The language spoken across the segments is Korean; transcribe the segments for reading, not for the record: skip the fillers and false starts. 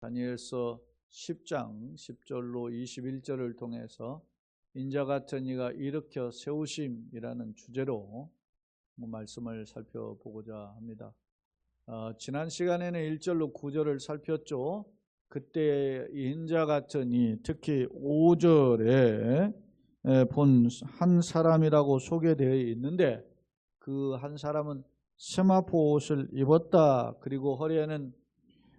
다니엘서 10장 10절로 21절을 통해서 인자 같은 이가 일으켜 세우심이라는 주제로 말씀을 살펴보고자 합니다. 지난 시간에는 1절로 9절을 살폈죠. 그때 인자 같은 이, 특히 5절에 본 한 사람이라고 소개되어 있는데, 그 한 사람은 세마포 옷을 입었다, 그리고 허리에는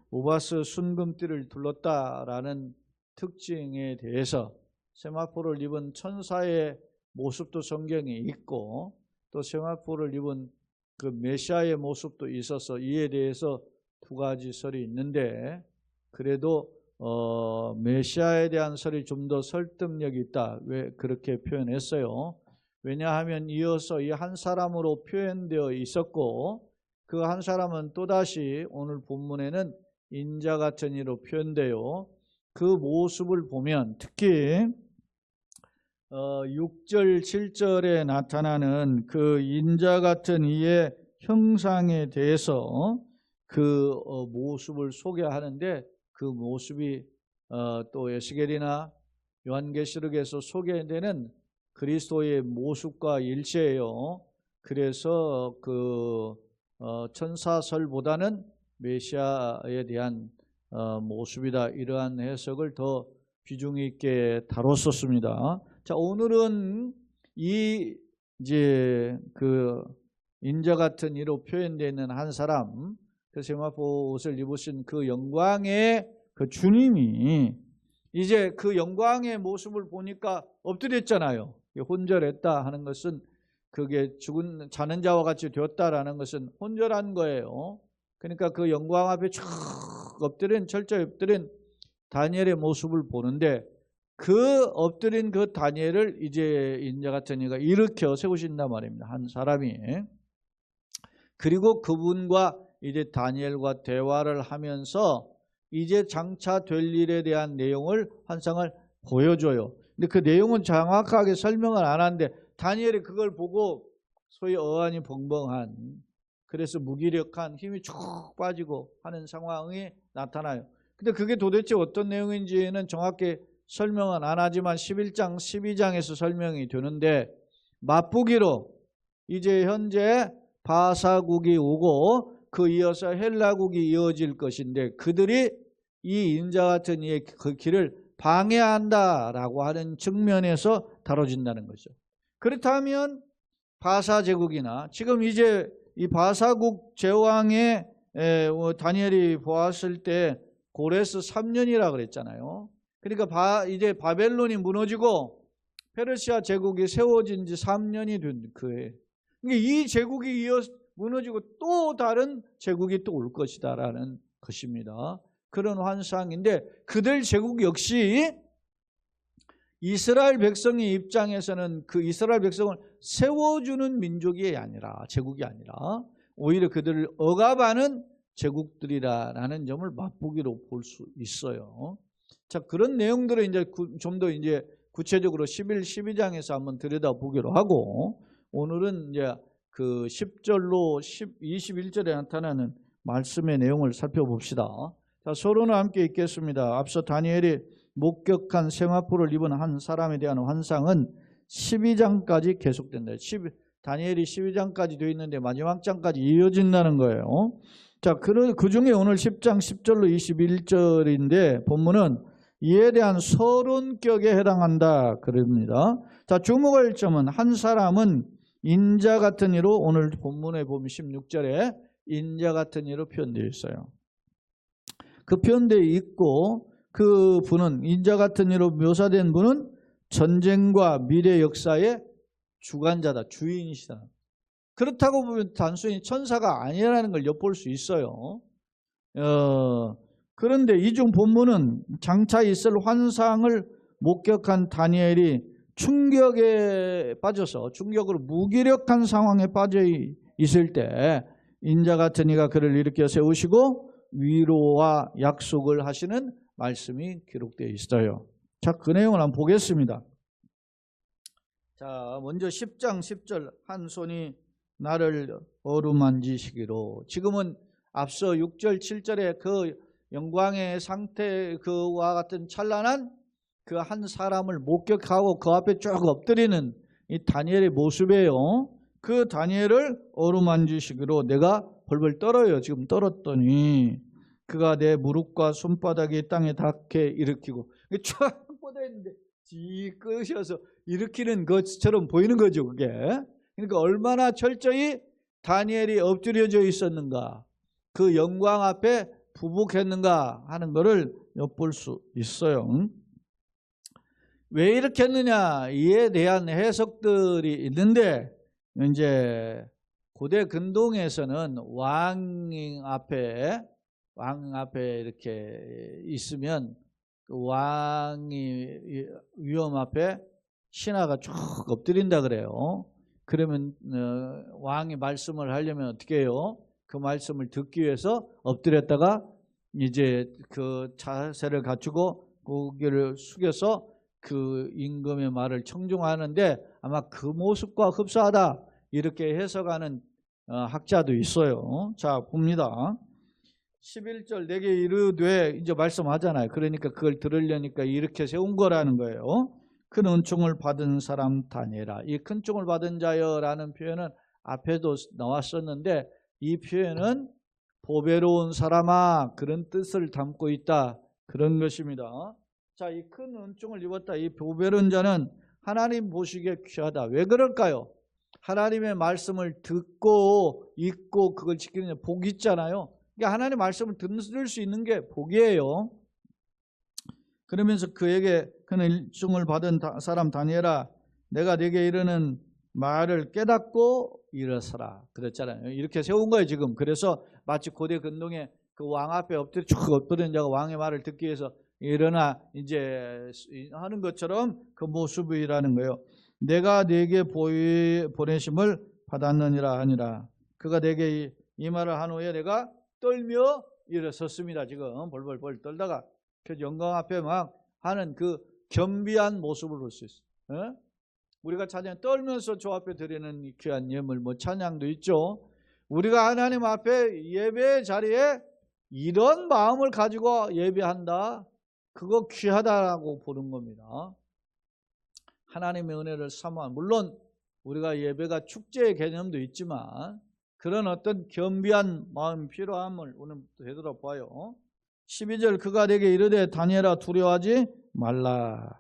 우바스 순금띠를 둘렀다라는 특징에 대해서, 세마포를 입은 천사의 모습도 성경에 있고 또 세마포를 입은 그 메시아의 모습도 있어서 이에 대해서 두 가지 설이 있는데, 그래도 메시아에 대한 설이 좀 더 설득력이 있다. 왜 그렇게 표현했어요? 왜냐하면 이어서 이 한 사람으로 표현되어 있었고, 그 한 사람은 또다시 오늘 본문에는 인자 같은 이로 표현되어 그 모습을 보면, 특히 6절 7절에 나타나는 그 인자 같은 이의 형상에 대해서 그 모습을 소개하는데, 그 모습이 또 에스겔이나 요한계시록에서 소개되는 그리스도의 모습과 일치해요. 그래서 그 천사설보다는 메시아에 대한 모습이다, 이러한 해석을 더 비중 있게 다뤘었습니다. 자, 오늘은 이 이제 그 인자 같은 이로 표현되어 있는 한 사람, 그 세마포 옷을 입으신 그 영광의 그 주님이 이제 그 영광의 모습을 보니까 엎드렸잖아요. 혼절했다 하는 것은, 그게 자는 자와 같이 되었다라는 것은 혼절한 거예요. 그러니까 그 영광 앞에 쭉 엎드린, 철저히 엎드린 다니엘의 모습을 보는데, 그 엎드린 그 다니엘을 이제 인자 같은 이가 일으켜 세우신단 말입니다. 한 사람이. 그리고 그분과 이제 다니엘과 대화를 하면서 이제 장차 될 일에 대한 내용을, 환상을 보여줘요. 근데 그 내용은 정확하게 설명을 안 하는데, 다니엘이 그걸 보고 소위 어안이 벙벙한, 그래서 무기력한, 힘이 쭉 빠지고 하는 상황이 나타나요. 근데 그게 도대체 어떤 내용인지는 정확히 설명은 안 하지만 11장 12장에서 설명이 되는데, 맛보기로 이제 현재 바사국이 오고 그 이어서 헬라국이 이어질 것인데, 그들이 이 인자 같은 이의 그 길을 방해한다라고 하는 측면에서 다뤄진다는 거죠. 그렇다면 바사 제국이나, 지금 이제 이 바사국 제왕의 다니엘이 보았을 때 고레스 3년이라 그랬잖아요. 그러니까 이제 바벨론이 무너지고 페르시아 제국이 세워진 지 3년이 된 그해. 그러니까 이 제국이 무너지고 또 다른 제국이 또 올 것이다라는 것입니다. 그런 환상인데, 그들 제국 역시 이스라엘 백성의 입장에서는 그 이스라엘 백성을 세워주는 민족이 아니라, 제국이 아니라 오히려 그들을 억압하는 제국들이라는 점을 맛보기로 볼 수 있어요. 자, 그런 내용들을 이제 좀 더 이제 구체적으로 11, 12장에서 한번 들여다보기로 하고, 오늘은 이제 그 10절로 21절에 나타나는 말씀의 내용을 살펴봅시다. 자, 서론을 함께 읽겠습니다. 앞서 다니엘이 목격한 세마포를 입은 한 사람에 대한 환상은 12장까지 계속된다. 다니엘이 12장까지 되어 있는데 마지막 장까지 이어진다는 거예요. 자, 그 중에 오늘 10장 10절로 21절인데 본문은 이에 대한 서론격에 해당한다 그럽니다. 자, 주목할 점은 한 사람은 인자 같은 이로, 오늘 본문에 보면 16절에 인자 같은 이로 표현되어 있어요. 그 표현되어 있고, 그 분은, 인자 같은 이로 묘사된 분은 전쟁과 미래 역사의 주관자다, 주인이시다. 그렇다고 보면 단순히 천사가 아니라는 걸 엿볼 수 있어요. 그런데 이 중 본문은 장차 있을 환상을 목격한 다니엘이 충격에 빠져서, 충격으로 무기력한 상황에 빠져 있을 때 인자 같은 이가 그를 일으켜 세우시고 위로와 약속을 하시는 말씀이 기록되어 있어요. 자, 그 내용을 한번 보겠습니다. 자, 먼저 10장 10절, 한 손이 나를 어루만지시기로. 지금은 앞서 6절 7절에 그 영광의 상태 그와 같은 찬란한 그 한 사람을 목격하고 그 앞에 쭉 엎드리는 이 다니엘의 모습이에요. 그 다니엘을 어루만지시기로 내가 벌벌 떨어요. 지금 떨었더니 그가 내 무릎과 손바닥이 땅에 닿게 일으키고 쫙 뻗어있는데 뒤끝이어서 일으키는 것처럼 보이는 거죠. 그게. 그러니까 얼마나 철저히 다니엘이 엎드려져 있었는가, 그 영광 앞에 부복했는가 하는 것을 엿볼 수 있어요. 왜 이렇게 했느냐 이에 대한 해석들이 있는데, 이제 고대 근동에서는 왕 앞에 이렇게 있으면 그 왕이 위험 앞에 신하가 쭉 엎드린다 그래요. 그러면 왕이 말씀을 하려면 어떻게 해요? 그 말씀을 듣기 위해서 엎드렸다가 이제 그 자세를 갖추고 고개를 숙여서 그 임금의 말을 청중하는데 아마 그 모습과 흡사하다 이렇게 해석하는 학자도 있어요. 자 봅니다. 11절 내게 이르되 이제 말씀하잖아요. 그러니까 그걸 들으려니까 이렇게 세운 거라는 거예요. 큰 은총을 받은 사람 다니엘아. 이 큰 총을 받은 자여라는 표현은 앞에도 나왔었는데 이 표현은 보배로운 사람아 그런 뜻을 담고 있다 그런 것입니다. 자, 이 큰 은총을 입었다. 이 보배로운 자는 하나님 보시기에 귀하다. 왜 그럴까요? 하나님의 말씀을 듣고 읽고 그걸 지키는 복이 있잖아요. 그러니까 하나님의 말씀을 들을 수 있는 게 복이에요. 그러면서 그에게 큰 은총을 받은 사람 다니엘아 내가 네게 이르는 말을 깨닫고 일어서라 그랬잖아요. 이렇게 세운 거예요 지금. 그래서 마치 고대 근동에 그 왕 앞에 엎드려 쭉 엎드린 자가 왕의 말을 듣기 위해서 일어나 이제 하는 것처럼 그 모습이라는 거예요. 내가 네게 보내심을 받았느니라 하니라. 그가 내게 이 말을 한 후에 내가 떨며 일어섰습니다. 지금 벌벌벌 떨다가 그 영광 앞에 막 하는 그 겸비한 모습을 볼 수 있어요. 우리가 찬양 떨면서 주 앞에 드리는 귀한 예물 뭐 찬양도 있죠. 우리가 하나님 앞에 예배 자리에 이런 마음을 가지고 예배한다. 그거 귀하다라고 보는 겁니다. 하나님의 은혜를 삼아 물론 우리가 예배가 축제의 개념도 있지만 그런 어떤 겸비한 마음 필요함을 오늘부터 되돌아봐요. 12절 그가 내게 이르되 다니엘아 두려워하지 말라.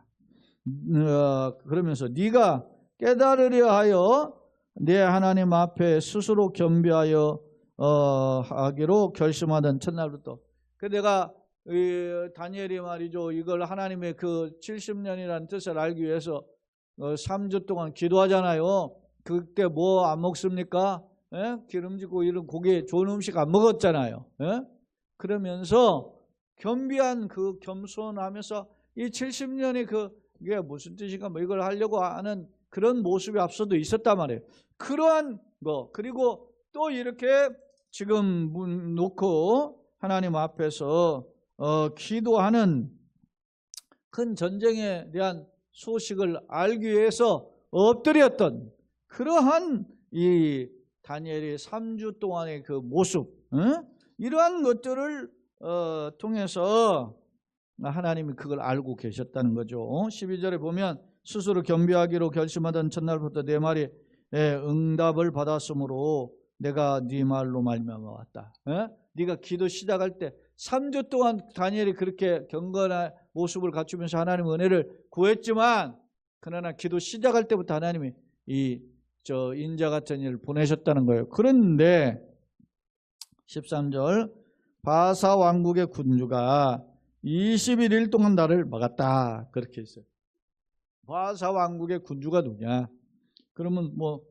그러면서 네가 깨달으려 하여 내 하나님 앞에 스스로 겸비하여 하기로 결심하던 첫날부터. 그 내가 다니엘이 말이죠. 이걸 하나님의 그 70년이라는 뜻을 알기 위해서 3주 동안 기도하잖아요. 그때 뭐 안 먹습니까? 기름지고 이런 고기 좋은 음식 안 먹었잖아요. 그러면서 겸비한 그 겸손하면서 이 70년이 이게 무슨 뜻인가 뭐 이걸 하려고 하는 그런 모습이 앞서도 있었단 말이에요. 그러한 거 그리고 또 이렇게 지금 문 놓고 하나님 앞에서 기도하는 큰 전쟁에 대한 소식을 알기 위해서 엎드렸던 그러한 이 다니엘이 3주 동안의 그 모습 이러한 것들을 통해서 하나님이 그걸 알고 계셨다는 거죠. 12절에 보면 스스로 겸비하기로 결심하던 첫날부터 내 말이 응답을 받았으므로 내가 네 말로 말미암아 왔다. 네가 기도 시작할 때 3주 동안 다니엘이 그렇게 경건한 모습을 갖추면서 하나님의 은혜를 구했지만 그러나 기도 시작할 때부터 하나님이 인자 같은 일을 보내셨다는 거예요. 그런데 13절 바사 왕국의 군주가 21일 동안 나를 막았다. 그렇게 했어요. 바사 왕국의 군주가 누구냐? 그러면 뭐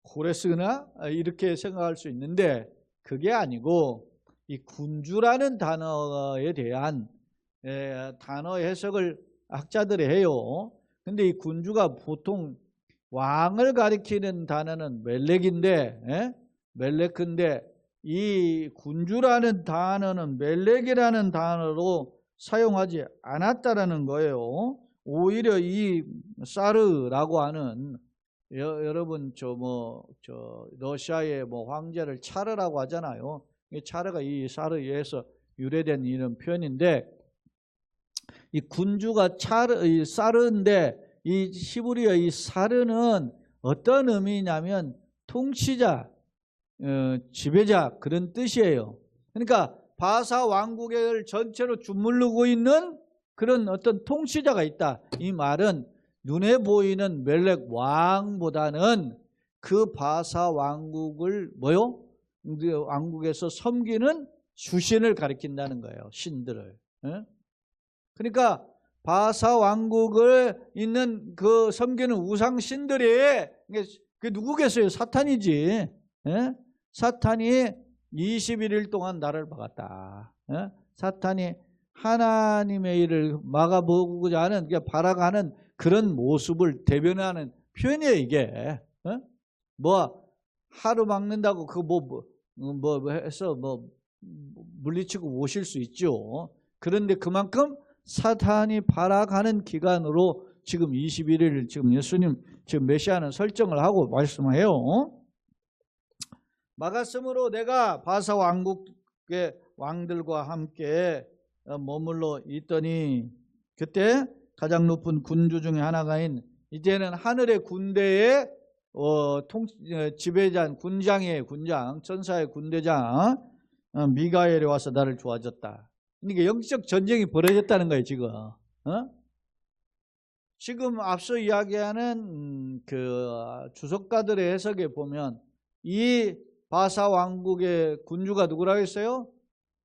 고레스나 이렇게 생각할 수 있는데 그게 아니고 이 군주라는 단어에 대한 단어 해석을 학자들이 해요. 근데 이 군주가 보통 왕을 가리키는 단어는 멜렉인데 이 군주라는 단어는 멜렉이라는 단어로 사용하지 않았다라는 거예요. 오히려 이 사르라고 하는 여러분 러시아의 뭐 황제를 차르라고 하잖아요. 이 차르가 이 사르에서 유래된 이런 표현인데, 이 군주가 사르인데 이 히브리어 이 사르는 어떤 의미냐면 통치자, 지배자 그런 뜻이에요. 그러니까 바사 왕국을 전체로 주물르고 있는 그런 어떤 통치자가 있다. 이 말은 눈에 보이는 멜렉 왕보다는 그 바사 왕국을 왕국에서 섬기는 주신을 가리킨다는 거예요. 신들을. 그러니까 바사 왕국을 있는 그 섬기는 우상 신들이 그 누구겠어요? 사탄이지. 사탄이 21일 동안 나를 막았다. 사탄이 하나님의 일을 막아보고자 하는, 바라가는 그런 모습을 대변하는 표현이에요, 이게. 뭐 하루 막는다고 그거 해서 물리치고 오실 수 있죠. 그런데 그만큼 사탄이 발악하는 기간으로 지금 21일 지금 예수님 지금 메시아는 설정을 하고 말씀해요. 막았으므로 내가 바사 왕국의 왕들과 함께 머물러 있더니, 그때 가장 높은 군주 중에 하나가인 이제는 하늘의 군대의 지배자, 군장이에요. 군장, 천사의 군대장 미가엘이 와서 나를 도와줬다. 그러니까 영적 전쟁이 벌어졌다는 거예요, 지금. 지금 앞서 이야기하는 그 주석가들의 해석에 보면 이 바사 왕국의 군주가 누구라고 했어요?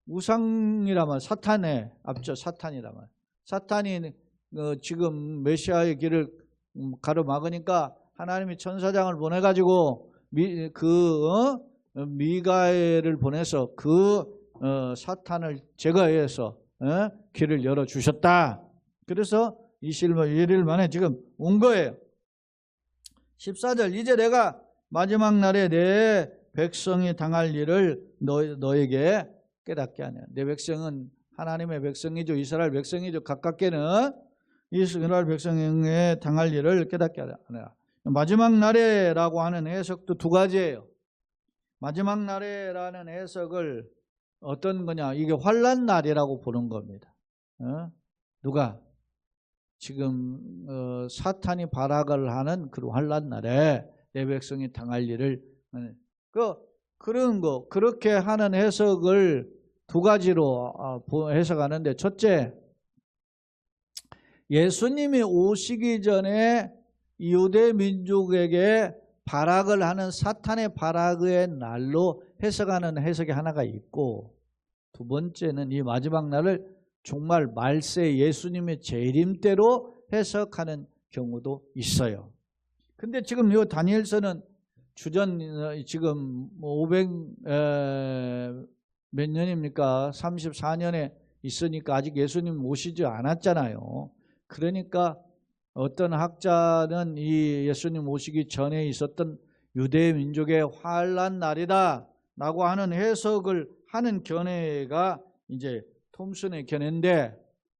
우상이라면 사탄의 앞서 사탄이라면, 사탄이 지금 메시아의 길을 가로막으니까 하나님이 천사장을 보내가지고 미가엘을 보내서 그 사탄을 제거해서 길을 열어주셨다. 그래서 21일 만에 지금 온 거예요. 14절, 이제 내가 마지막 날에 내 백성이 당할 일을 너에게 깨닫게 하냐. 내 백성은 하나님의 백성이죠. 이스라엘 백성이죠. 가깝게는 이스라엘 백성에 당할 일을 깨닫게 하냐. 마지막 날에라고 하는 해석도 두 가지예요. 마지막 날에라는 해석을 어떤 거냐, 이게 환난 날이라고 보는 겁니다. 누가? 지금 사탄이 발악을 하는 그 환난 날에 내 백성이 당할 일을, 그런 거, 그렇게 하는 해석을 두 가지로 해석하는데, 첫째, 예수님이 오시기 전에 유대 민족에게 발악을 하는 사탄의 발악의 날로 해석하는 해석이 하나가 있고, 두 번째는 이 마지막 날을 정말 말세 예수님의 재림 때로 해석하는 경우도 있어요. 근데 지금 이 다니엘서는 주전 지금 500 몇 년입니까? 34년에 있으니까 아직 예수님 오시지 않았잖아요. 그러니까 어떤 학자는 이 예수님 오시기 전에 있었던 유대 민족의 환난 날이다 라고 하는 해석을 하는 견해가 이제 톰슨의 견해인데,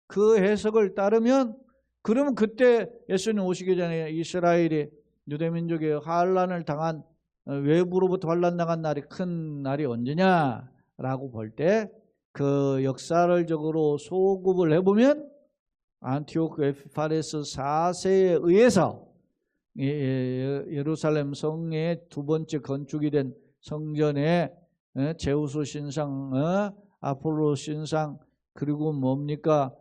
그 해석을 따르면 그러면 그때 예수님 오시기 전에 이스라엘이 유대 민족의 환난을 당한, 외부로부터 환난 당한 날이 큰 날이 언제냐라고 볼 때 그 역사적으로 소급을 해보면 안티오크 에피파네스 4세에 의해서 예루살렘 성의 두 번째 건축이 된 성전에 제우스 신상, 아폴로 신상, 그리고 뭡니까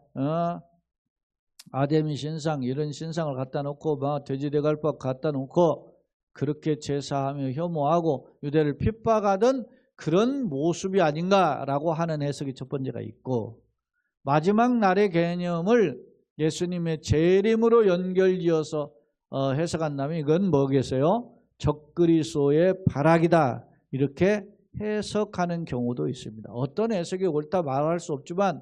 아데미 신상, 이런 신상을 갖다 놓고 막 돼지대갈밥 갖다 놓고 그렇게 제사하며 혐오하고 유대를 핍박하던 그런 모습이 아닌가라고 하는 해석이 첫 번째가 있고, 마지막 날의 개념을 예수님의 재림으로 연결지어서 해석한다면 이건 뭐겠어요? 적그리스도의 발악이다, 이렇게 해석하는 경우도 있습니다. 어떤 해석이 옳다 말할 수 없지만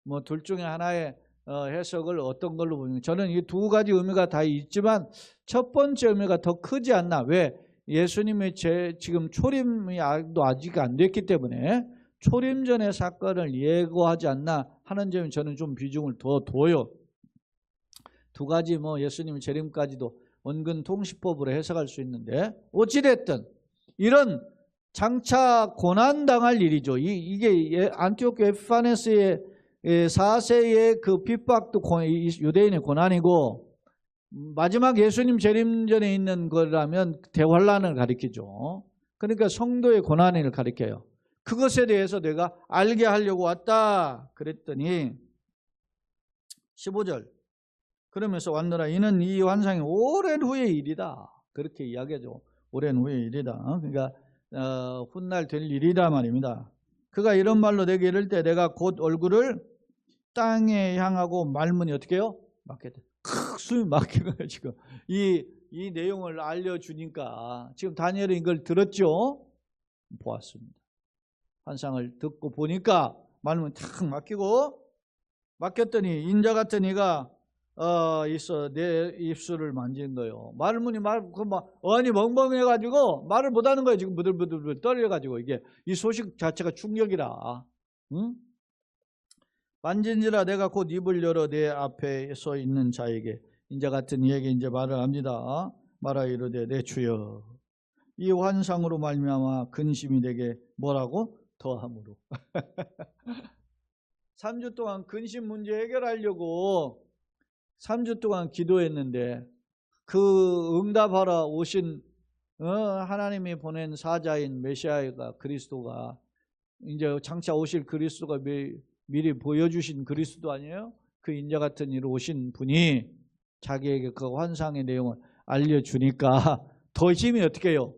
뭐 둘 중에 하나의 해석을 어떤 걸로 보면, 저는 이 두 가지 의미가 다 있지만 첫 번째 의미가 더 크지 않나. 왜? 예수님의 지금 초림이 아직 안 됐기 때문에 초림 전의 사건을 예고하지 않나 하는 점이 저는 좀 비중을 더 둬요. 두 가지 뭐 예수님의 재림까지도 원근 통시법으로 해석할 수 있는데, 어찌됐든 이런 장차 고난당할 일이죠. 이게 안티오크 에피파네스의 4세의 그 핍박도 유대인의 고난이고, 마지막 예수님 재림 전에 있는 거라면 대환란을 가리키죠. 그러니까 성도의 고난을 가리켜요. 그것에 대해서 내가 알게 하려고 왔다 그랬더니 15절 그러면서 왔노라 이는 이 환상이 오랜 후의 일이다 그렇게 이야기하죠. 오랜 후의 일이다. 그러니까 훗날 될 일이다 말입니다. 그가 이런 말로 내게 이를 때 내가 곧 얼굴을 땅에 향하고 말문이 어떻게 해요? 막게 돼. 숨이 막히는 거예요. 지금 이 내용을 알려주니까 지금 다니엘은 이걸 들었죠. 보았습니다. 환상을 듣고 보니까 말문이 탁 막혔더니 인자 같은 이가 있어 내 입술을 만진 거예요. 말문이 어안이 멍멍해가지고 말을 못하는 거예요. 지금 부들부들 떨려가지고 이게 이 소식 자체가 충격이라. 응? 만진지라 내가 곧 입을 열어 내 앞에 서 있는 자에게 인자 같은 이에게 이제 말을 합니다. 말하 이르되 내 주여 이 환상으로 말미암아 근심이 내게 뭐라고? 더함으로. 3주 동안 근심 문제 해결하려고 3주 동안 기도했는데 그 응답하러 오신 하나님이 보낸 사자인 메시아가 그리스도가 이제 장차 오실 그리스도가 미리 보여주신 그리스도 아니에요? 그 인자 같은 이로 오신 분이 자기에게 그 환상의 내용을 알려주니까 더 힘이 어떻게 해요?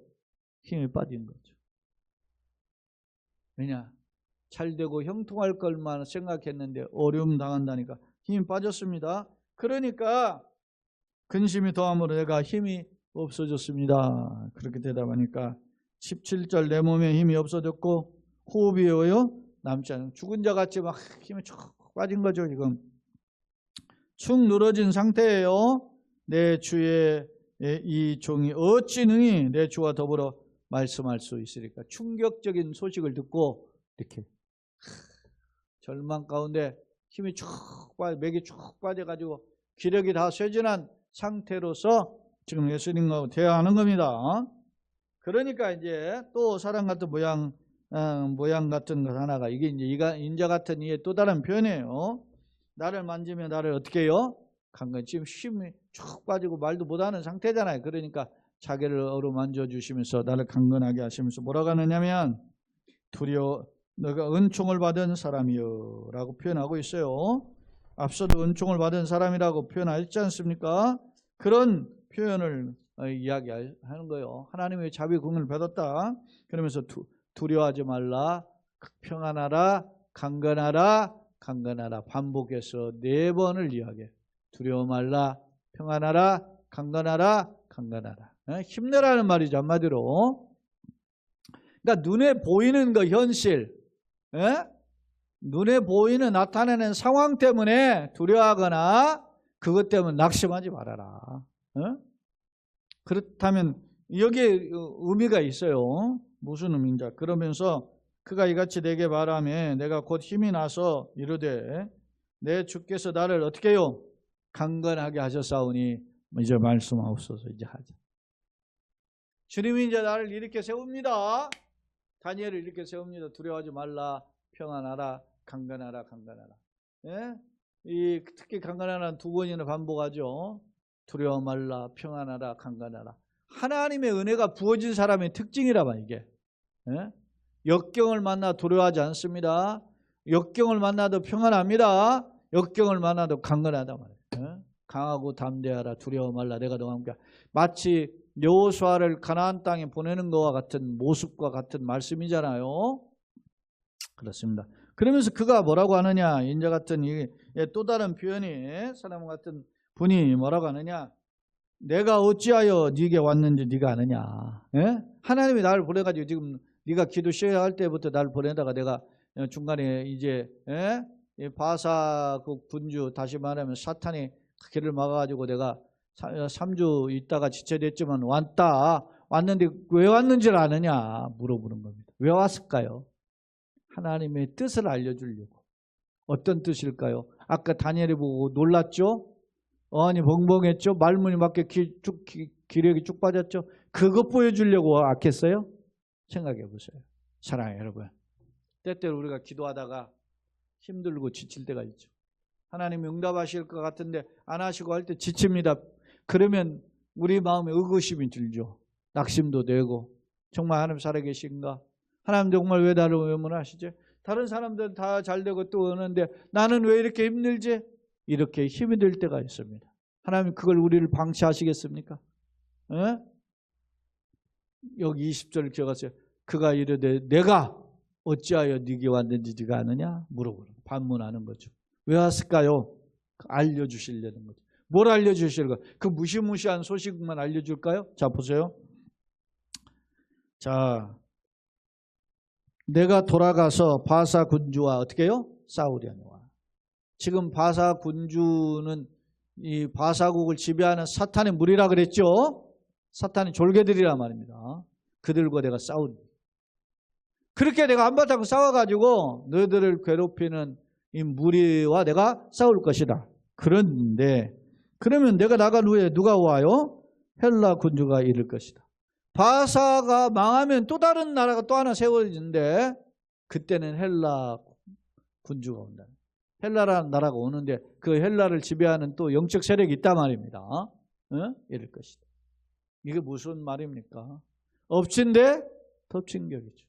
힘이 빠진 거죠. 왜냐? 잘되고 형통할 것만 생각했는데 어려움 당한다니까 힘이 빠졌습니다. 그러니까 근심이 더함으로 내가 힘이 없어졌습니다. 그렇게 대답하니까 17절 내 몸에 힘이 없어졌고 호흡이 남지 않은 죽은 자 같이 막 힘이 쭉 빠진 거죠. 지금 축 늘어진 상태예요. 내 주의 이 종이 어찌 능히 내 주와 더불어 말씀할 수 있으리까. 충격적인 소식을 듣고 이렇게 절망 가운데 힘이 맥이 쭉 빠져가지고 기력이 다 쇠진한 상태로서 지금 예수님과 대화하는 겁니다. 그러니까 이제 또 사람 같은 모양 같은 것 하나가 이게 이제 인자 같은 이의 또 다른 표현이에요. 나를 만지면 나를 어떻게 해요? 강건 지금 힘이 쭉 빠지고 말도 못하는 상태잖아요. 그러니까 자기를 어루만져 주시면서 나를 강건하게 하시면서 뭐라고 하느냐면 두려워 너가 은총을 받은 사람이여 라고 표현하고 있어요. 앞서도 은총을 받은 사람이라고 표현하지 않습니까? 그런 표현을 이야기하는 거예요. 하나님의 자비 공을 받았다. 그러면서 두려워하지 말라, 평안하라, 강건하라, 강건하라 반복해서 4번을 이야기해. 두려워 말라, 평안하라, 강건하라, 강건하라. 힘내라는 말이죠. 한마디로. 그러니까 눈에 보이는 거 현실, 눈에 보이는 나타내는 상황 때문에 두려워하거나 그것 때문에 낙심하지 말아라. 그렇다면 여기에 의미가 있어요. 무슨 의미인가? 그러면서 그가 이같이 내게 말하며 내가 곧 힘이 나서 이르되 내 주께서 나를 어떻게 해요? 강건하게 하셨사오니 이제 말씀하옵소서. 이제 하자. 주님이 이제 나를 이렇게 세웁니다. 다니엘을 이렇게 세웁니다. 두려워하지 말라, 평안하라, 강건하라, 강건하라. 예? 특히 강건하라는 2번이나 반복하죠. 두려워 말라, 평안하라, 강건하라. 하나님의 은혜가 부어진 사람의 특징이라봐 이게. 예? 역경을 만나 두려워하지 않습니다. 역경을 만나도 평안합니다. 역경을 만나도 강건하다 말이에요. 예? 강하고 담대하라, 두려워 말라, 내가 너와 함께. 마치 여호수아를 가나안 땅에 보내는 것과 같은 모습과 같은 말씀이잖아요. 그렇습니다. 그러면서 그가 뭐라고 하느냐? 인자 같은 또 다른 표현이 사람 같은 분이 뭐라고 하느냐? 내가 어찌하여 네게 왔는지 네가 아느냐? 예? 하나님이 나를 보내가지고 지금 네가 기도 시작할 때부터 나를 보내다가 내가 중간에 이제 바사 군주 다시 말하면 사탄이 길을 막아가지고 내가 3주 있다가 지체됐지만 왔는데 왜 왔는지를 아느냐 물어보는 겁니다. 왜 왔을까요? 하나님의 뜻을 알려주려고. 어떤 뜻일까요? 아까 다니엘이 보고 놀랐죠? 어안이 벙벙했죠? 말문이 막혀 기력이 쭉 빠졌죠? 그것 보여주려고 왔겠어요? 생각해 보세요. 사랑해요, 여러분. 때때로 우리가 기도하다가 힘들고 지칠 때가 있죠. 하나님이 응답하실 것 같은데 안 하시고 할 때 지칩니다. 그러면 우리 마음에 의구심이 들죠. 낙심도 되고 정말 하나님 살아계신가? 하나님 정말 왜 나를 외면하시지? 다른 사람들은 다 잘되고 또 오는데 나는 왜 이렇게 힘들지? 이렇게 힘이 들 때가 있습니다. 하나님 그걸 우리를 방치하시겠습니까? 에? 여기 20절 기억하세요. 그가 이르되 내가 어찌하여 네게 왔는지 네가 아느냐? 물어보는 반문하는 거죠. 왜 왔을까요? 알려주시려는 거죠. 뭘 알려주실까? 그 무시무시한 소식만 알려줄까요? 자 보세요. 자, 내가 돌아가서 바사 군주와 어떻게 해요? 싸우려니와. 지금 바사 군주는 이 바사국을 지배하는 사탄의 무리라 그랬죠. 사탄의 졸개들이란 말입니다. 그들과 내가 싸운. 그렇게 내가 한바탕 싸워가지고 너희들을 괴롭히는 이 무리와 내가 싸울 것이다. 그런데 그러면 내가 나간 후에 누가 와요? 헬라 군주가 이를 것이다. 바사가 망하면 또 다른 나라가 또 하나 세워지는데 그때는 헬라 군주가 온다. 헬라라는 나라가 오는데 그 헬라를 지배하는 또 영적 세력이 있단 말입니다. 이럴 것이다. 이게 무슨 말입니까? 엎친데 덮친 격이죠.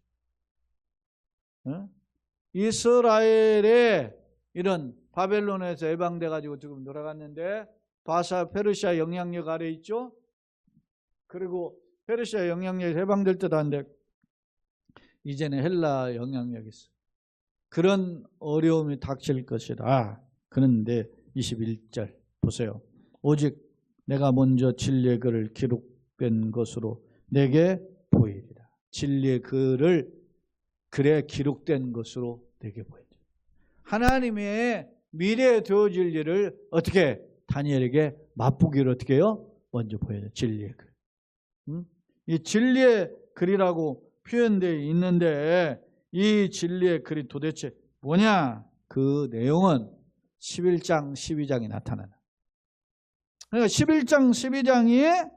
이스라엘의 이런 바벨론에서 해방돼 가지고 지금 돌아갔는데 바사 페르시아 영향력 아래 있죠. 그리고 페르시아 영향력이 해방될 듯 한데 이제는 헬라 영향력이 있어. 그런 어려움이 닥칠 것이다. 그런데 21절 보세요. 오직 내가 먼저 진리의 글을 기록된 것으로 내게 보이리라. 진리의 글을 글에 기록된 것으로 내게 보이리라. 하나님의 미래에 되어질 일을 어떻게 다니엘에게 맛보기를 어떻게 해요? 먼저 보여요. 진리의 글. 이 진리의 글이라고 표현되어 있는데 이 진리의 글이 도대체 뭐냐? 그 내용은 11장 12장에 나타나는. 그러니까 11장 12장이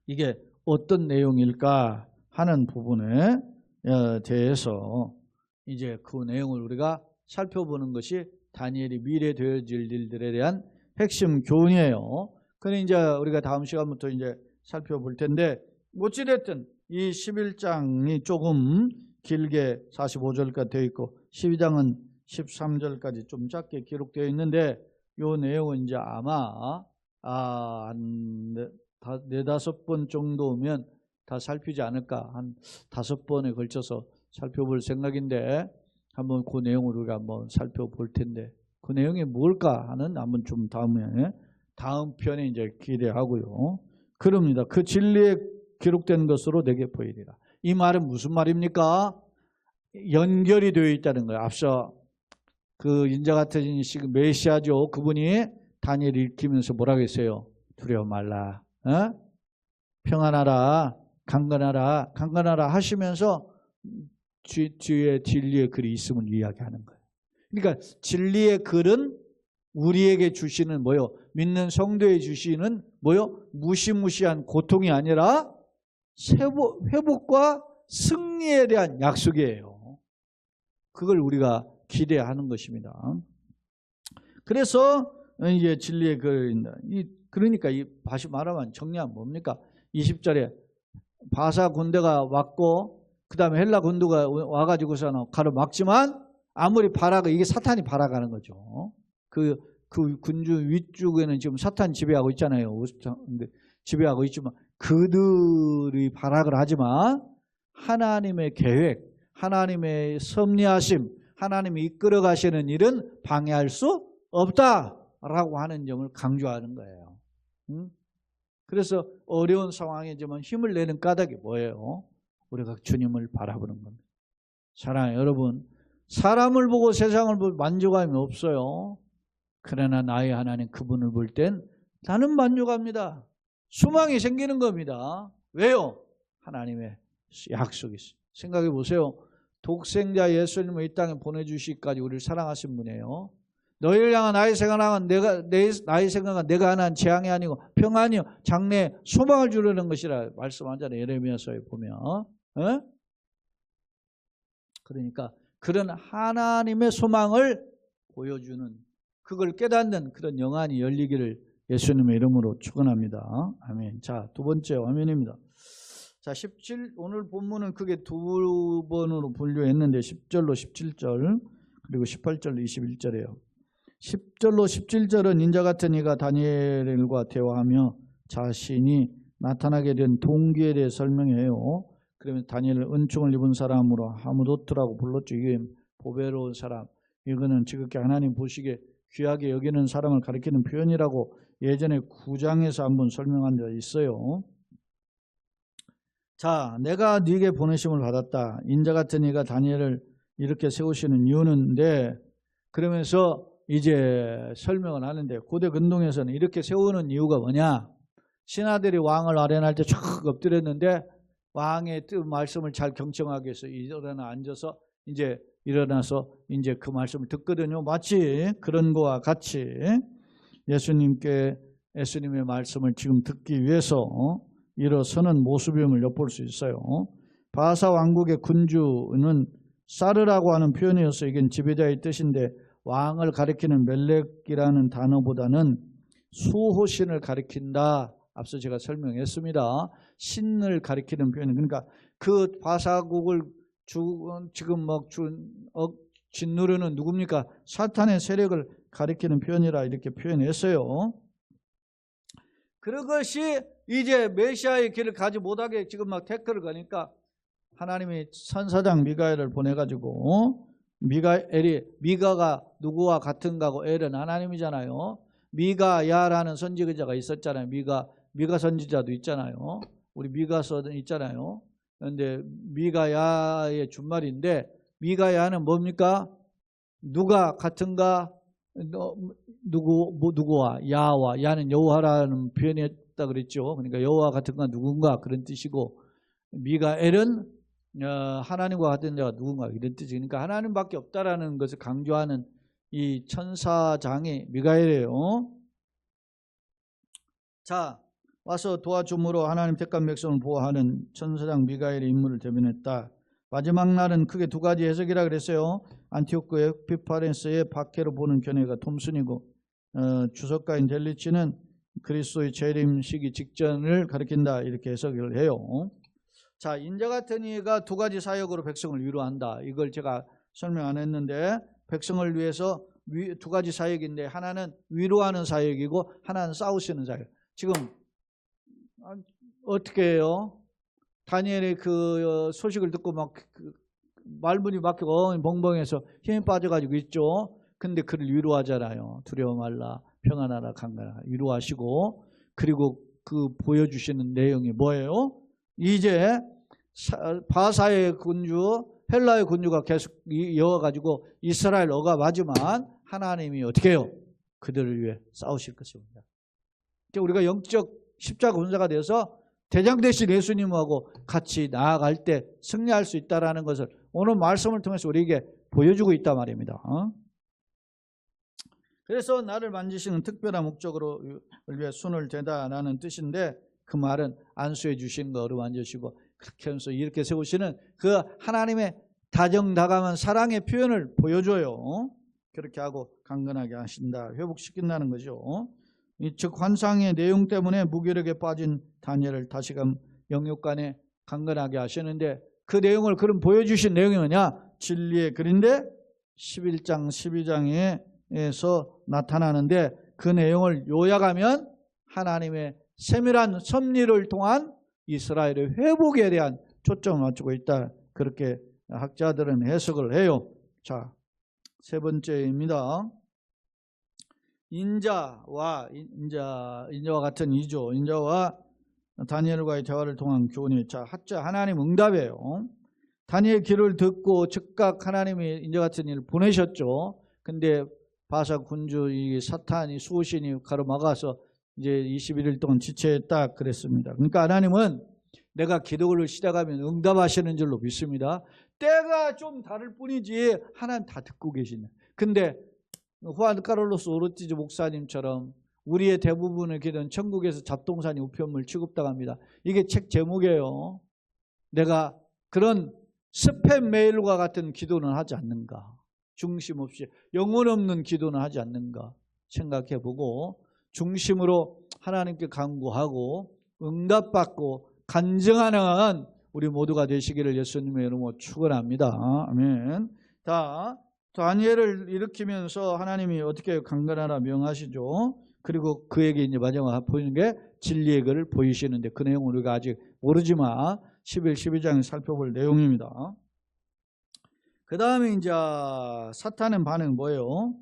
이게 어떤 내용일까 하는 부분에 대해서 이제 그 내용을 우리가 살펴보는 것이 다니엘이 미래에 되어질 일들에 대한 핵심 교훈이에요. 그래 이제 우리가 다음 시간부터 이제 살펴볼 텐데 어찌됐든 이 11장이 조금 길게 45절까지 되어 있고 12장은 13절까지 좀 짧게 기록되어 있는데 이 내용은 이제 아마 한 4-5번 정도면 다 살피지 않을까. 한 5번에 걸쳐서 살펴볼 생각인데 한번 그 내용을 우리가 한번 살펴볼 텐데 그 내용이 뭘까 하는 한번 좀 다음 편에 이제 기대하고요. 그럽니다. 그 진리에 기록된 것으로 내게 보이리라. 이 말은 무슨 말입니까? 연결이 되어 있다는 거예요. 앞서 그 인자 같은 시 메시아죠. 그분이 다니엘을 읽히면서 뭐라고 했어요? 두려워 말라. 평안하라. 강건하라 하시면서 뒤에 진리의 글이 있음을 이야기하는 거예요. 그러니까 진리의 글은 우리에게 주시는 뭐요? 믿는 성도에 주시는 뭐요? 무시무시한 고통이 아니라 회복과 승리에 대한 약속이에요. 그걸 우리가 기대하는 것입니다. 그래서 이제 진리의 글입니다. 그러니까 다시 말하면 정리하면 뭡니까? 20절에 바사 군대가 왔고 그 다음에 헬라 군대가 와가지고서는 가로막지만 아무리 이게 사탄이 발악하는 거죠. 그 군주 위쪽에는 지금 사탄 지배하고 있잖아요. 지배하고 있지만 그들이 발악을 하지만 하나님의 계획, 하나님의 섭리하심, 하나님이 이끌어 가시는 일은 방해할 수 없다라고 하는 점을 강조하는 거예요. 그래서 어려운 상황이지만 힘을 내는 까닭이 뭐예요? 우리가 주님을 바라보는 겁니다. 사랑해요. 여러분, 사람을 보고 세상을 보고 만족함이 없어요. 그러나 나의 하나님 그분을 볼 땐 나는 만족합니다. 소망이 생기는 겁니다. 왜요? 하나님의 약속이 있어요. 생각해 보세요. 독생자 예수님을 이 땅에 보내주시기까지 우리를 사랑하신 분이에요. 너희를 향한 나의 생각은 나의 생각은 내가 하는 재앙이 아니고 평안이요 장래에 소망을 주려는 것이라 말씀하잖아요. 예레미야서에 보면. 그러니까 그런 하나님의 소망을 보여주는, 그걸 깨닫는 그런 영안이 열리기를 예수님의 이름으로 축원합니다. 아멘. 자, 두 번째 화면입니다. 자, 17, 오늘 본문은 크게 두 번으로 분류했는데 10절로 17절 그리고 18절로 21절이에요. 10절로 17절은 인자 같은 이가 다니엘과 대화하며 자신이 나타나게 된 동기에 대해 설명해요. 그러면 다니엘을 은총을 입은 사람으로 하무도트라고 불렀죠. 이게 보배로운 사람, 이거는 지극히 하나님 보시기에 귀하게 여기는 사람을 가리키는 표현이라고 예전에 9장에서 한번 설명한 데 있어요. 자, 내가 네게 보내심을 받았다. 인자 같은 이가 다니엘을 이렇게 세우시는 이유는데, 그러면서 이제 설명을 하는데, 고대 근동에서는 이렇게 세우는 이유가 뭐냐? 신하들이 왕을 아련할 때 촥 엎드렸는데 왕의 말씀을 잘 경청하기 위해서 앉아서 이제 일어나서 이제 그 말씀을 듣거든요. 마치 그런 거와 같이 예수님의 말씀을 지금 듣기 위해서 일어서는 모습임을 엿볼 수 있어요. 바사 왕국의 군주는 사르라고 하는 표현이어서 이건 지배자의 뜻인데, 왕을 가리키는 멜렉이라는 단어보다는 수호신을 가리킨다. 앞서 제가 설명했습니다. 신을 가리키는 표현. 그러니까 그 바사국을 지금 막 짓누르는 누굽니까? 사탄의 세력을 가리키는 표현이라 이렇게 표현했어요. 그것이 이제 메시아의 길을 가지 못하게 지금 막 태클을 가니까 하나님이 선사장 미가엘을 보내가지고, 미가가 누구와 같은가고 엘은 하나님이잖아요. 미가야라는 선지자가 있었잖아요. 미가 선지자도 있잖아요. 우리 미가서도 있잖아요. 그런데 미가야의 준말인데, 미가야는 뭡니까? 누가 같은가? 누구와? 야와. 야는 여호와라는 표현이었다 그랬죠. 그러니까 여호와 같은가 누군가 그런 뜻이고, 미가엘은 하나님과 같은 자가 누군가 이런 뜻이. 그러니까 하나님밖에 없다라는 것을 강조하는 이 천사장이 미가엘이에요. 자, 와서 도와줌으로 하나님 택한 백성을 보호하는 천사장 미가엘의 임무를 대변했다. 마지막 날은 크게 두 가지 해석이라 그랬어요. 안티오크 에피파네스의 박해로 보는 견해가 톰슨이고, 주석가인 델리치는 그리스도의 재림 시기 직전을 가리킨다 이렇게 해석을 해요. 자, 인자 같은 이가 두 가지 사역으로 백성을 위로한다. 이걸 제가 설명 안 했는데, 백성을 위해서 두 가지 사역인데, 하나는 위로하는 사역이고 하나는 싸우시는 사역. 지금 어떻게 해요? 다니엘의 그 소식을 듣고 막 말문이 막히고 벙벙해서 힘이 빠져가지고 있죠. 근데 그를 위로하잖아요. 두려워 말라, 평안하라, 강건하라 위로하시고, 그리고 그 보여주시는 내용이 뭐예요? 이제 바사의 군주, 헬라의 군주가 계속 이어가지고 이스라엘 억압하지만 하나님이 어떻게 해요? 그들을 위해 싸우실 것입니다. 우리가 영적 십자가 군사가 되어서 대장 되신 예수님하고 같이 나아갈 때 승리할 수 있다는 것을 오늘 말씀을 통해서 우리에게 보여주고 있단 말입니다. 그래서 나를 만지시는 특별한 목적으로 위해 손을 대다라는 뜻인데, 그 말은 안수해 주신 거로 만지시고 그렇게 하면서 이렇게 세우시는 그 하나님의 다정다감한 사랑의 표현을 보여줘요. 그렇게 하고 강건하게 하신다, 회복시킨다는 거죠. 즉 환상의 내용 때문에 무기력에 빠진 다니엘을 다시금 영육간에 강건하게 하시는데, 그 내용을 그럼 보여주신 내용이 뭐냐? 진리의 글인데 11장 12장에서 나타나는데, 그 내용을 요약하면 하나님의 세밀한 섭리를 통한 이스라엘의 회복에 대한 초점을 맞추고 있다, 그렇게 학자들은 해석을 해요. 자, 세 번째입니다. 인자와 같은 이죠. 인자와 다니엘과의 대화를 통한 교훈이, 자, 하나님 응답이에요. 다니엘 길을 듣고 즉각 하나님이 인자 같은 일을 보내셨죠. 근데 바사 군주 이 사탄이 수호신이 가로막아서 이제 21일 동안 지체했다 그랬습니다. 그러니까 하나님은 내가 기도를 시작하면 응답하시는 줄로 믿습니다. 때가 좀 다를 뿐이지 하나님 다 듣고 계시네. 근데 후안 카를로스 오르티즈 목사님처럼 우리의 대부분의 기도는 천국에서 잡동사니 우편물 취급당합니다. 이게 책 제목이에요. 내가 그런 스팸 메일과 같은 기도는 하지 않는가? 중심 없이 영혼 없는 기도는 하지 않는가 생각해보고 중심으로 하나님께 간구하고 응답받고 간증하는 우리 모두가 되시기를 예수님의 이름으로 축원합니다. 아멘. 자, 다니엘을 일으키면서 하나님이 어떻게 강건하라 명하시죠. 그리고 그에게 이제 마지막 보이는 게 진리의 글을 보이시는데 그 내용은 우리가 아직 모르지만 11, 12장에 살펴볼 내용입니다. 그 다음에 이제 사탄의 반응은 뭐예요?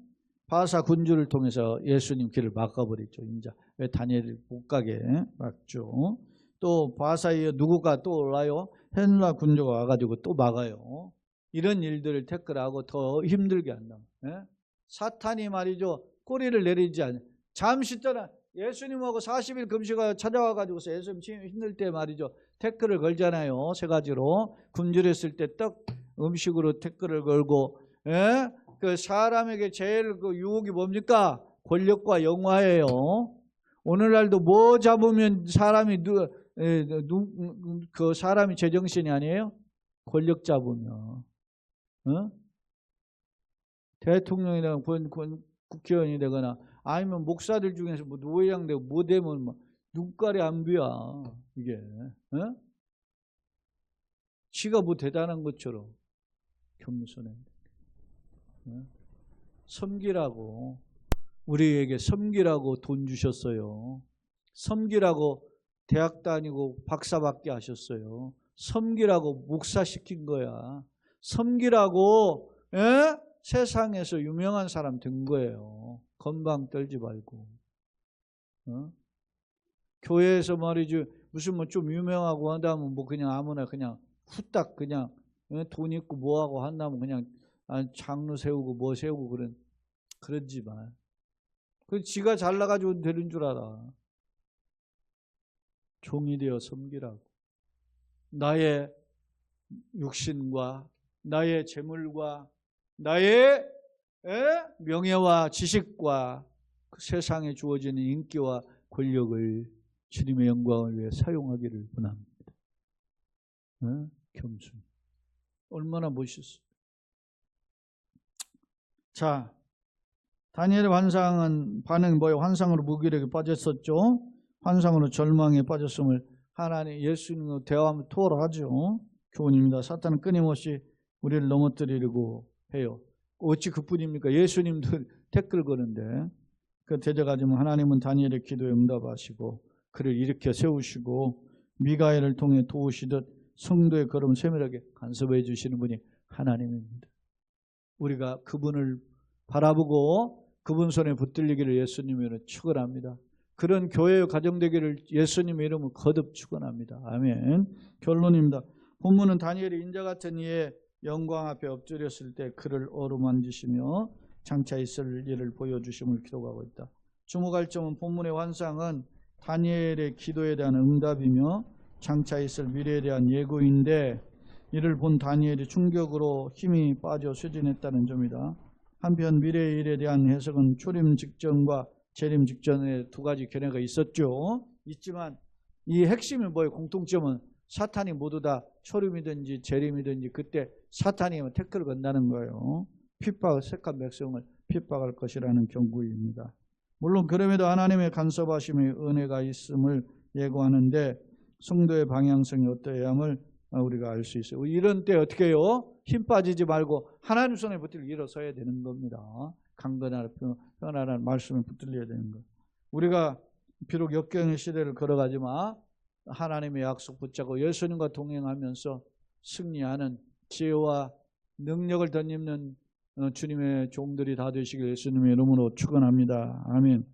바사 군주를 통해서 예수님 길을 막아버리죠. 이제 왜 다니엘을 못 가게 막죠. 또 바사에 누구가 또 올라요? 헨라 군주가 와가지고 또 막아요. 이런 일들을 태클하고 더 힘들게 한다. 예? 사탄이 말이죠. 꼬리를 내리지 않아요. 잠시 동안 예수님하고 40일 금식하여 찾아와가지고서 예수님 힘들 때 말이죠. 태클을 걸잖아요. 세 가지로. 굶주렸을 때 떡 음식으로 태클을 걸고, 예? 그 사람에게 제일 그 유혹이 뭡니까? 권력과 영화예요. 오늘날도 뭐 잡으면 사람이 그 사람이 제정신이 아니에요? 권력 잡으면. 어? 대통령이 되거나 국회의원이 되거나 아니면 목사들 중에서 뭐 노예장 되고 뭐 되면 뭐 눈깔이 안 비야 이게. 어? 지가 뭐 대단한 것처럼 겸손해. 어? 섬기라고 우리에게 섬기라고 돈 주셨어요. 섬기라고 대학 다니고 박사 받게 하셨어요. 섬기라고 목사 시킨 거야. 섬기라고 세상에서 유명한 사람 된 거예요. 건방 떨지 말고. 교회에서 말이죠. 무슨 뭐 좀 유명하고 한다면 뭐 그냥 아무나 그냥 후딱 그냥 돈 있고 뭐하고 한다면 그냥 장로 세우고 뭐 세우고 그러지 마. 그 지가 잘나가지고 되는 줄 알아. 종이 되어 섬기라고. 나의 육신과 나의 재물과 나의 명예와 지식과 그 세상에 주어지는 인기와 권력을 주님의 영광을 위해 사용하기를 원합니다. 겸손. 얼마나 멋있어. 자, 다니엘의 반응은 뭐예요? 환상으로 무기력에 빠졌었죠. 환상으로 절망에 빠졌음을 하나님 예수님과 대화하며 토로하죠. 교훈입니다. 사탄은 끊임없이 우리를 넘어뜨리려고 해요. 어찌 그뿐입니까? 예수님도 태클 거는데 그 대적하지만 하나님은 다니엘의 기도에 응답하시고 그를 일으켜 세우시고 미가엘을 통해 도우시듯 성도의 걸음 세밀하게 간섭해 주시는 분이 하나님입니다. 우리가 그분을 바라보고 그분 손에 붙들리기를 예수님으로 축원합니다. 그런 교회의 가정되기를 예수님의 이름으로 거듭 축원합니다. 아멘. 결론입니다. 본문은 다니엘이 인자 같은 이의 영광 앞에 엎드렸을 때 그를 어루만지시며 장차 있을 일을 보여주심을 기록하고 있다. 주목할 점은 본문의 환상은 다니엘의 기도에 대한 응답이며 장차 있을 미래에 대한 예고인데 이를 본 다니엘이 충격으로 힘이 빠져 쇠진했다는 점이다. 한편 미래의 일에 대한 해석은 초림 직전과 재림 직전에 두 가지 견해가 있었죠. 있지만 이 핵심이 뭐예요? 공통점은 사탄이 모두 다 초림이든지 재림이든지 그때 사탄이 태클을 건다는 거예요. 핍박, 택한 백성을 핍박할 것이라는 경고입니다. 물론 그럼에도 하나님의 간섭하심의 은혜가 있음을 예고하는데 성도의 방향성이 어떠해야 함을 우리가 알 수 있어요. 이런 때 어떻게 해요? 힘 빠지지 말고 하나님 손에 붙들려 일어서야 되는 겁니다. 강건하라 편안한 말씀에 붙들려야 되는 거. 우리가 비록 역경의 시대를 걸어가지만 하나님의 약속 붙잡고 예수님과 동행하면서 승리하는 지혜와 능력을 덧입는 주님의 종들이 다 되시길 예수님의 이름으로 축원합니다. 아멘.